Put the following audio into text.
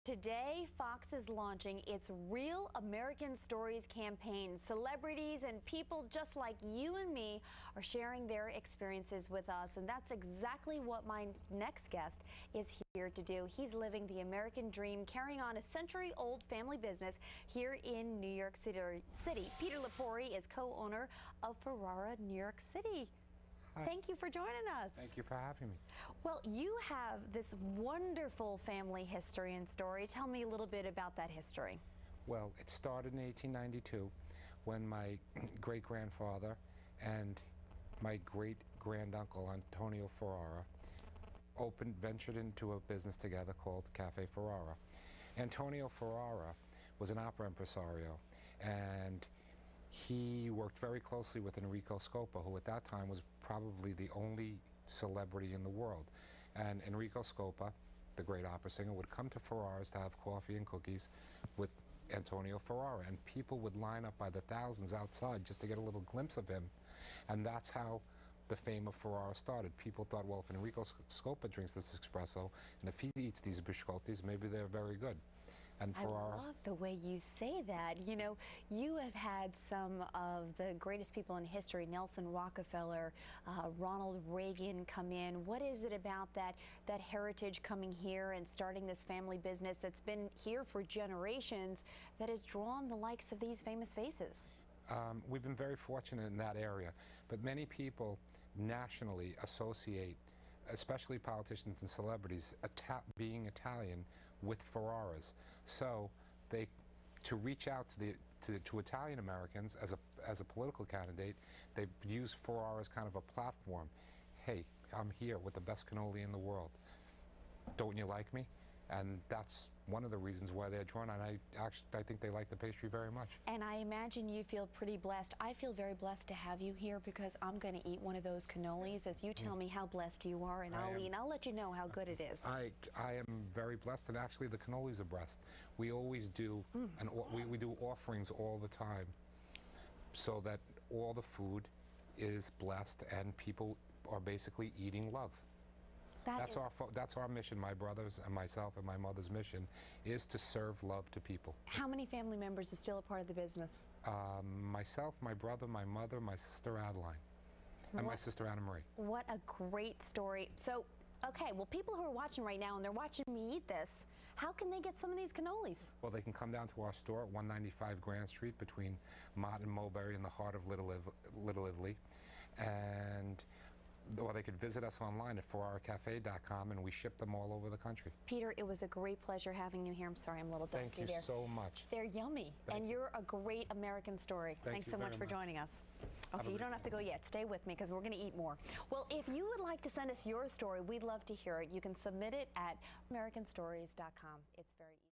Today, Fox is launching its Real American Stories campaign. Celebrities and people just like you and me are sharing their experiences with us, and that's exactly what my next guest is here to do. He's living the American dream, carrying on a century-old family business here in New York City. Peter Lepore is co-owner of Ferrara, New York City. Hi. Thank you for joining us. Thank you for having me. Well, you have this wonderful family history and story. Tell me a little bit about that history. Well, it started in 1892 when my great-grandfather and my great-granduncle Antonio Ferrara ventured into a business together called Cafe Ferrara. Antonio Ferrara was an opera impresario, and he worked very closely with Enrico Scopa, who at that time was probably the only celebrity in the world. And Enrico Scopa, the great opera singer, would come to Ferrara's to have coffee and cookies with Antonio Ferrara, and people would line up by the thousands outside just to get a little glimpse of him. And that's how the fame of Ferrara started. People thought, well, if Enrico Scopa drinks this espresso, and if he eats these biscotti, maybe they're very good. And Ferrara, I love the way you say that. You know, you have had some of the greatest people in history, Nelson Rockefeller, Ronald Reagan, come in. What is it about that heritage coming here and starting this family business that's been here for generations that has drawn the likes of these famous faces? We've been very fortunate in that area, but many people nationally associate, especially politicians and celebrities, being Italian with Ferraras. So to reach out to Italian Americans as a political candidate, they've used Ferrara as kind of a platform. Hey, I'm here with the best cannoli in the world. Don't you like me? And that's one of the reasons why they're drawn, and I think they like the pastry very much. And I imagine you feel pretty blessed. I feel very blessed to have you here because I'm going to eat one of those cannolis as you tell me how blessed you are, and I'll eat, and I'll let you know how good it is. I am very blessed, and actually the cannolis are blessed. We always do, and we do offerings all the time so that all the food is blessed and people are basically eating love. That's our mission. My brothers and myself and my mother's mission is to serve love to people. How many family members are still a part of the business? Myself, my brother, my mother, my sister Adeline, and my sister Anna Marie. What a great story. So, okay, well, people who are watching right now and they're watching me eat this, how can they get some of these cannolis? Well, they can come down to our store at 195 Grand Street between Mott and Mulberry in the heart of Little Italy, or they could visit us online at ferraracafe.com, and we ship them all over the country. Peter, it was a great pleasure having you here. I'm sorry I'm a little dusty there. Thank you so much. They're yummy, and you're a great American story. Thanks so much for joining us. Okay, you don't have to go yet. Stay with me because we're going to eat more. Well, if you would like to send us your story, we'd love to hear it. You can submit it at americanstories.com. It's very easy.